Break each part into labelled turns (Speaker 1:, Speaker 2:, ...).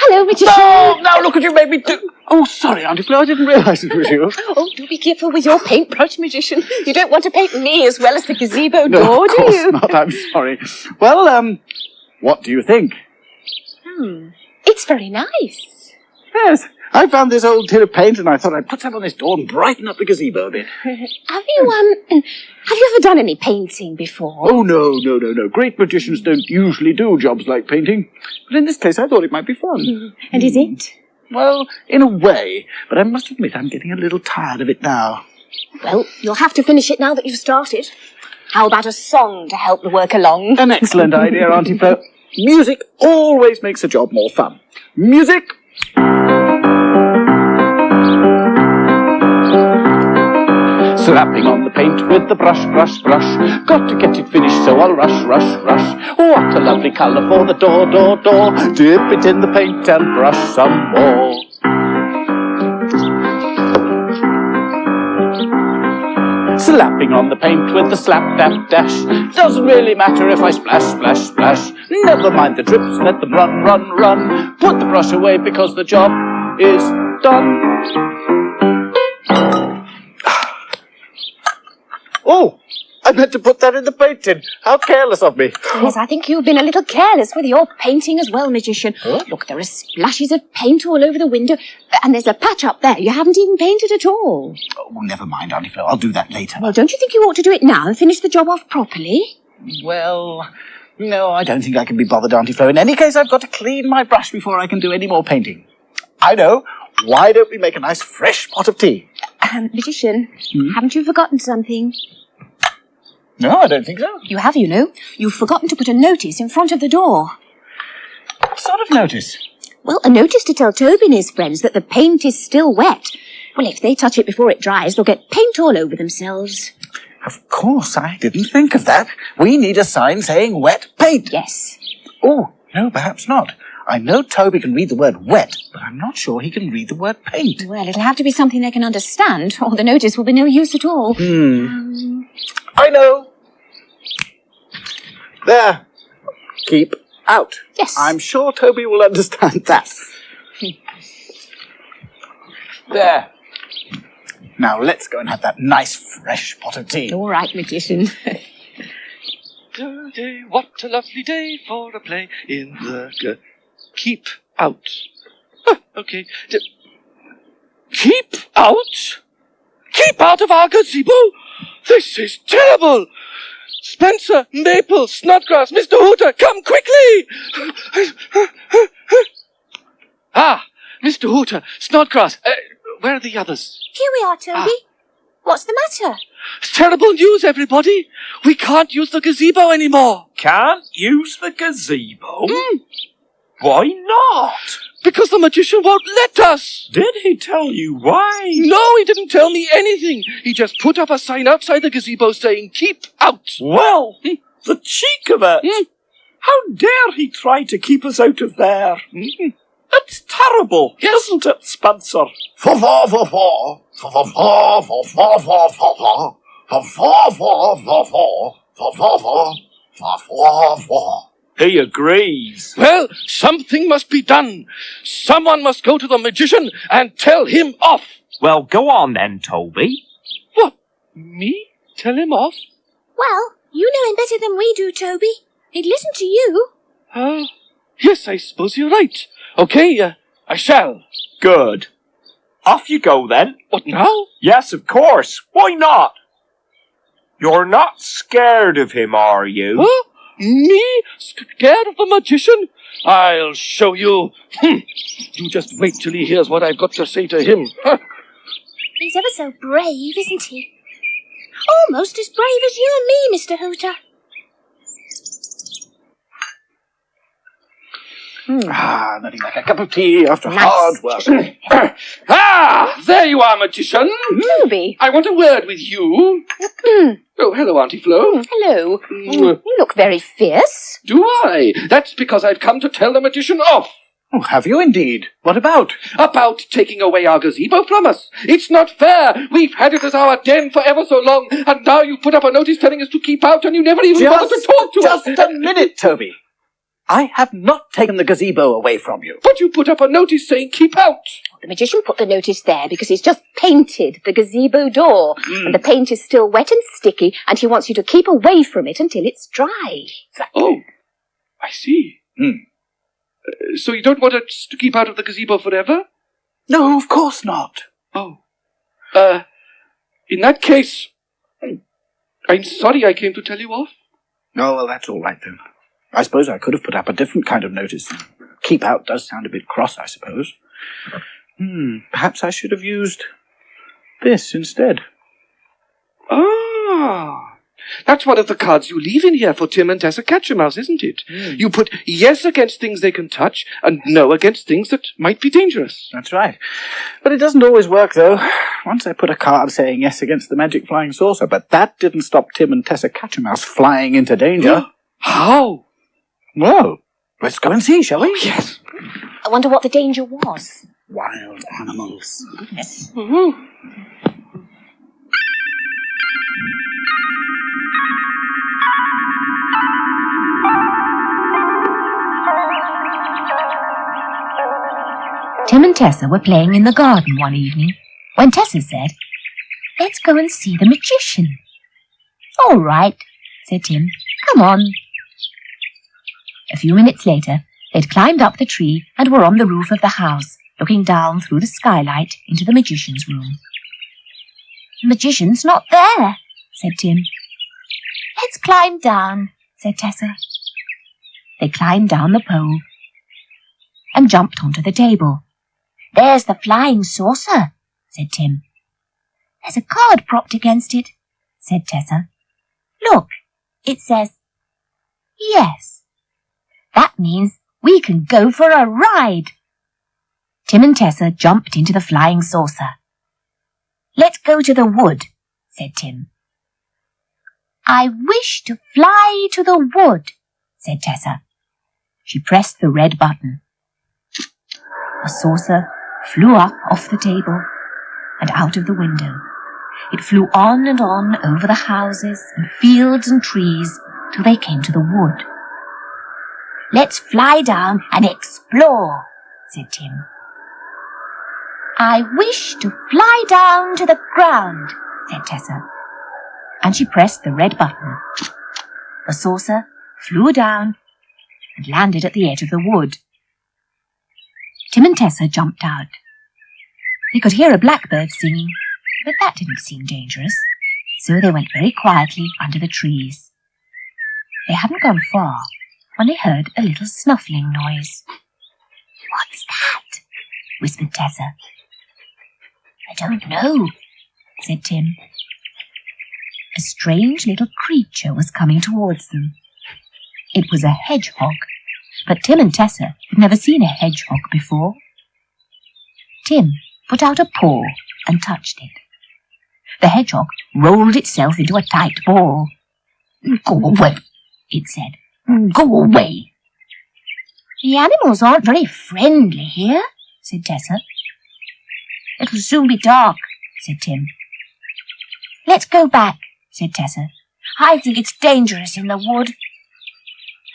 Speaker 1: Hello, Magician.
Speaker 2: No, now look what you made me do. Oh, sorry, Auntie Flo, I didn't realise it was you.
Speaker 1: Oh, do be careful with your paintbrush, Magician. You don't want to paint me as well as the gazebo
Speaker 2: No,
Speaker 1: door,
Speaker 2: of
Speaker 1: do
Speaker 2: course
Speaker 1: you?
Speaker 2: not, I'm sorry. Well, what do you think?
Speaker 1: It's very nice.
Speaker 2: Yes, I found this old tin of paint and I thought I'd put some on this door and brighten up the gazebo a bit.
Speaker 1: Have you ever done any painting before?
Speaker 2: Oh, no. Great magicians don't usually do jobs like painting. But in this case, I thought it might be fun.
Speaker 1: And is it?
Speaker 2: Well, in a way. But I must admit I'm getting a little tired of it now.
Speaker 1: Well, you'll have to finish it now that you've started. How about a song to help the work along?
Speaker 2: An excellent idea, Auntie Flo. Music always makes a job more fun. Music! Slapping on the paint with the brush. Got to get it finished, so I'll rush. What a lovely colour for the door. Dip it in the paint and brush some more. Slapping on the paint with the slap, dap, dash. Doesn't really matter if I splash. Never mind the drips, let them run. Put the brush away because the job is done. Oh, I meant to put that in the paint tin. How careless of me.
Speaker 1: Yes, I think you've been a little careless with your painting as well, Magician.
Speaker 2: Huh?
Speaker 1: Look, there are splashes of paint all over the window, and there's a patch up there you haven't even painted at all.
Speaker 2: Oh, never mind, Auntie Flo. I'll do that later.
Speaker 1: Well, don't you think you ought to do it now and finish the job off properly?
Speaker 2: Well, no, I don't think I can be bothered, Auntie Flo. In any case, I've got to clean my brush before I can do any more painting. I know. Why don't we make a nice fresh pot of tea?
Speaker 1: Magician, haven't you forgotten something?
Speaker 2: No, I don't think so.
Speaker 1: You have, you know. You've forgotten to put a notice in front of the door.
Speaker 2: What sort of notice?
Speaker 1: Well, a notice to tell Toby and his friends that the paint is still wet. Well, if they touch it before it dries, they'll get paint all over themselves.
Speaker 2: Of course, I didn't think of that. We need a sign saying wet paint.
Speaker 1: Yes.
Speaker 2: Oh, no, perhaps not. I know Toby can read the word wet, but I'm not sure he can read the word paint.
Speaker 1: Well, it'll have to be something they can understand, or the notice will be no use at all.
Speaker 2: I know. There. Keep out.
Speaker 1: Yes.
Speaker 2: I'm sure Toby will understand that. There. Now let's go and have that nice fresh pot of tea.
Speaker 1: All right, Magician.
Speaker 3: Day, what a lovely day for a play in the... Keep out. Okay. Keep out? Keep out of our gazebo? This is terrible! Spencer, Maple, Snodgrass, Mr. Hooter, come quickly! Mr. Hooter, Snodgrass, where are the others?
Speaker 1: Here we are, Toby. What's the matter?
Speaker 3: Terrible news, everybody! We can't use the gazebo anymore.
Speaker 4: Can't use the gazebo? Why not?
Speaker 3: Because the magician won't let us.
Speaker 4: Did he tell you why?
Speaker 3: No, he didn't tell me anything. He just put up a sign outside the gazebo saying, keep out.
Speaker 4: Well, the cheek of it. How dare he try to keep us out of there? It's terrible, isn't it, Spencer? He agrees.
Speaker 3: Well, something must be done. Someone must go to the magician and tell him off.
Speaker 4: Well, go on then, Toby.
Speaker 3: What? Me? Tell him off?
Speaker 1: Well, you know him better than we do, Toby. He'd listen to you.
Speaker 3: Yes, I suppose you're right. Okay, I shall.
Speaker 4: Good. Off you go then.
Speaker 3: What now?
Speaker 4: Yes, of course. Why not? You're not scared of him, are you?
Speaker 3: Huh? Me? Scared of the magician? I'll show you. You just wait till he hears what I've got to say to him.
Speaker 1: He's ever so brave, isn't he? Almost as brave as you and me, Mr. Hooter.
Speaker 2: Nothing like a cup of tea after
Speaker 1: Nice.
Speaker 2: hard work.
Speaker 3: There you are, magician.
Speaker 1: Toby.
Speaker 3: I want a word with you. Oh, hello, Auntie Flo.
Speaker 1: Hello. You look very fierce.
Speaker 3: Do I? That's because I've come to tell the magician off.
Speaker 2: Oh, have you indeed? What about?
Speaker 3: About taking away our gazebo from us. It's not fair. We've had it as our den for ever so long, and now you put up a notice telling us to keep out, and you never even bothered to talk to us.
Speaker 2: Just a minute, Toby. I have not taken the gazebo away from you.
Speaker 3: But you put up a notice saying keep out.
Speaker 1: The magician put the notice there because he's just painted the gazebo door, and the paint is still wet and sticky, and he wants you to keep away from it until it's dry.
Speaker 3: Oh, I see. So you don't want us to keep out of the gazebo forever?
Speaker 2: No, of course not.
Speaker 3: Oh. In that case, I'm sorry I came to tell you off.
Speaker 2: Oh, well, that's all right then. I suppose I could have put up a different kind of notice. Keep out does sound a bit cross, I suppose. Perhaps I should have used this instead.
Speaker 3: That's one of the cards you leave in here for Tim and Tessa Catchermouse, isn't it? You put yes against things they can touch and no against things that might be dangerous.
Speaker 2: That's right. But it doesn't always work, though. Once I put a card saying yes against the magic flying saucer, but that didn't stop Tim and Tessa Catchermouse flying into danger.
Speaker 3: How?
Speaker 2: Well, let's go and see, shall we?
Speaker 3: Yes.
Speaker 1: I wonder what the danger was.
Speaker 2: Wild animals.
Speaker 1: Goodness.
Speaker 5: Tim and Tessa were playing in the garden one evening when Tessa said, "Let's go and see the magician." "All right," said Tim. "Come on." A few minutes later, they'd climbed up the tree and were on the roof of the house, looking down through the skylight into the magician's room. "The magician's not there," said Tim. "Let's climb down," said Tessa. They climbed down the pole and jumped onto the table. "There's the flying saucer," said Tim. "There's a card propped against it," said Tessa. "Look, it says yes. That means we can go for a ride." Tim and Tessa jumped into the flying saucer. "Let's go to the wood," said Tim. "I wish to fly to the wood," said Tessa. She pressed the red button. The saucer flew up off the table and out of the window. It flew on and on over the houses and fields and trees till they came to the wood. "Let's fly down and explore," said Tim. "I wish to fly down to the ground," said Tessa. And she pressed the red button. The saucer flew down and landed at the edge of the wood. Tim and Tessa jumped out. They could hear a blackbird singing, but that didn't seem dangerous, so they went very quietly under the trees. They hadn't gone far when they heard a little snuffling noise. "What's that?" whispered Tessa. "I don't know," said Tim. A strange little creature was coming towards them. It was a hedgehog, but Tim and Tessa had never seen a hedgehog before. Tim put out a paw and touched it. The hedgehog rolled itself into a tight ball. "Go away," it said. "Go away." "The animals aren't very friendly here," said Tessa. "It'll soon be dark," said Tim. "Let's go back," said Tessa. "I think it's dangerous in the wood."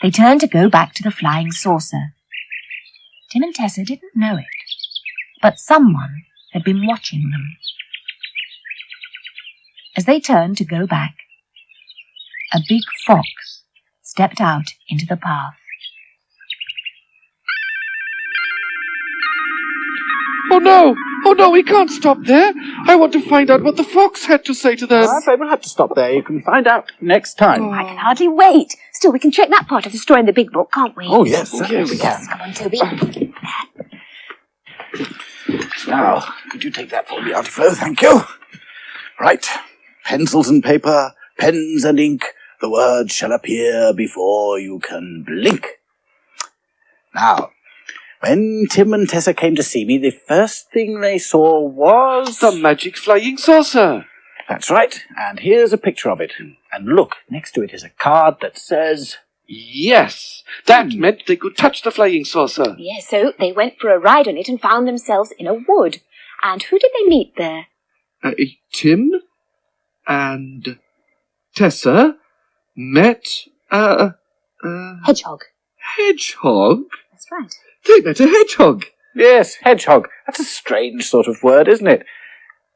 Speaker 5: They turned to go back to the flying saucer. Tim and Tessa didn't know it, but someone had been watching them. As they turned to go back, a big fox stepped out into the path.
Speaker 3: Oh no, we can't stop there. I want to find out what the fox had to say to them.
Speaker 2: I'm afraid we'll have to stop there. You can find out next time.
Speaker 1: I can hardly wait. Still, we can check that part of the story in the big book, can't we?
Speaker 2: Oh, yes, certainly we can.
Speaker 1: Come on, Toby.
Speaker 2: Now, could you take that for me, Auntie Flo? Thank you. Right. Pencils and paper, pens and ink. The word shall appear before you can blink. Now, when Tim and Tessa came to see me, the first thing they saw was...
Speaker 3: The magic flying saucer.
Speaker 2: That's right. And here's a picture of it. And look, next to it is a card that says...
Speaker 3: Yes, that meant they could touch the flying saucer.
Speaker 1: Yes, so they went for a ride on it and found themselves in a wood. And who did they meet there?
Speaker 3: Tim and Tessa met
Speaker 1: Hedgehog.
Speaker 3: hedgehog.
Speaker 1: That's right.
Speaker 3: They met a hedgehog.
Speaker 2: Yes, hedgehog. That's a strange sort of word, isn't it?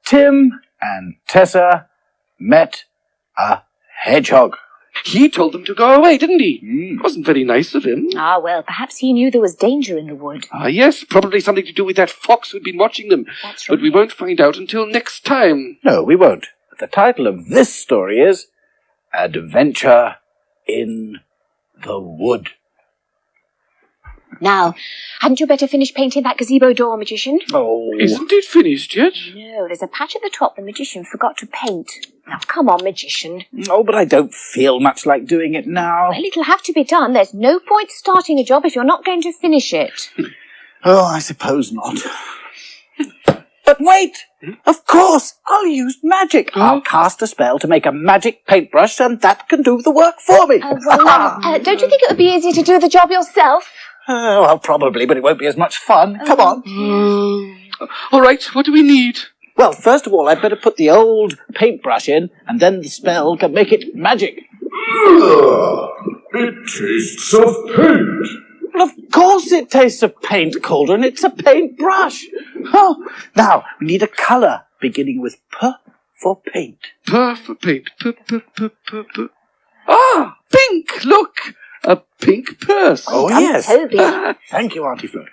Speaker 2: Tim and Tessa met a hedgehog.
Speaker 3: He told them to go away, didn't he? Wasn't very nice of him.
Speaker 1: Ah, well, perhaps he knew there was danger in the wood.
Speaker 3: Ah, yes, probably something to do with that fox who'd been watching them.
Speaker 1: That's right.
Speaker 3: But we won't find out until next time.
Speaker 2: No, we won't. But the title of this story is Adventure in the Wood.
Speaker 1: Now, hadn't you better finish painting that gazebo door, Magician?
Speaker 2: Oh,
Speaker 3: Isn't it finished yet?
Speaker 1: No, there's a patch at the top the Magician forgot to paint. Now, come on, Magician.
Speaker 2: oh, but I don't feel much like doing it now.
Speaker 1: Well, it'll have to be done. There's no point starting a job if you're not going to finish it.
Speaker 2: Oh, I suppose not. But wait! Of course, I'll use magic. I'll cast a spell to make a magic paintbrush, and that can do the work for me.
Speaker 1: Don't you think it would be easier to do the job yourself?
Speaker 2: Well, probably, but it won't be as much fun. Come on.
Speaker 3: All right, what do we need?
Speaker 2: Well, first of all, I'd better put the old paintbrush in, and then the spell can make it magic.
Speaker 6: It tastes of paint.
Speaker 2: Well, of course it tastes of paint, Cauldron. It's a paintbrush. Oh, now, we need a colour, beginning with P for paint.
Speaker 3: P for paint. P. Ah, pink, look! A pink purse.
Speaker 2: Oh,
Speaker 1: Done,
Speaker 2: yes.
Speaker 1: Toby.
Speaker 2: Thank you, Auntie Flo.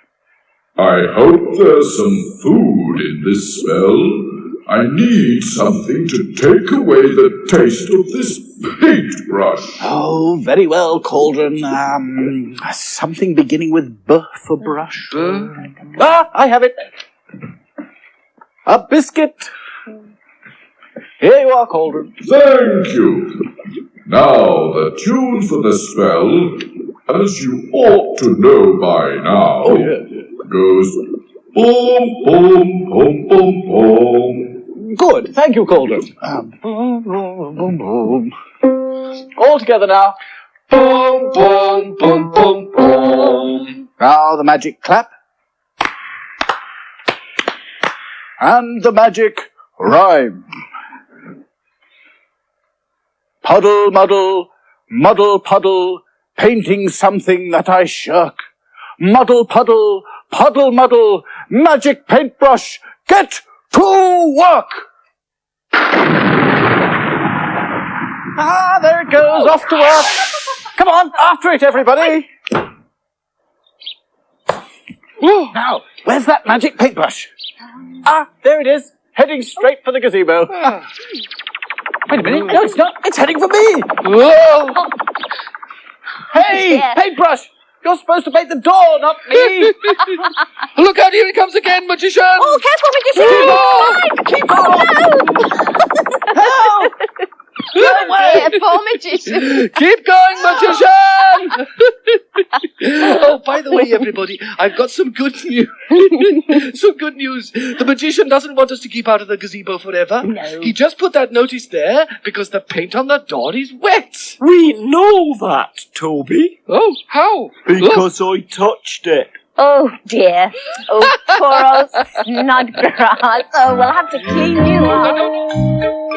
Speaker 6: I hope there's some food in this spell. I need something to take away the taste of this paintbrush.
Speaker 2: Oh, very well, Cauldron. Something beginning with B for brush. I have it. A biscuit. Here you are, Cauldron.
Speaker 6: Thank you. Now, the tune for the spell, as you ought to know by now, goes boom, boom, boom, boom, boom.
Speaker 2: Good. Thank you, Cauldron. Boom, boom, boom, boom. All together now.
Speaker 3: Boom, boom, boom, boom, boom.
Speaker 2: Now the magic clap. And the magic rhyme. Puddle, muddle, muddle, puddle, painting something that I shirk. Muddle, puddle, puddle, muddle, magic paintbrush, get to work! Ah, there it goes, off to work. Come on, after it, everybody. Now, where's that magic paintbrush? Ah, there it is, heading straight for the gazebo. Wait a minute, no, it's not. It's heading for me.
Speaker 3: Whoa!
Speaker 2: Hey,
Speaker 1: Yeah.
Speaker 2: paintbrush, you're supposed to paint the door, not me.
Speaker 3: Look out, here it comes again, Magician!
Speaker 1: Oh, careful, Magician!
Speaker 2: Keep on! Help!
Speaker 1: Oh, dear, poor Magician.
Speaker 3: Keep going, Magician! Oh, by the way, everybody, I've got some good news. Some good news. The Magician doesn't want us to keep out of the gazebo forever.
Speaker 1: No.
Speaker 3: He just put that notice there because the paint on the door is wet.
Speaker 4: We know that, Toby,
Speaker 3: Oh, how?
Speaker 4: because I touched it.
Speaker 1: Oh, dear. Oh, poor old Snodgrass. Oh, we'll have to clean you up.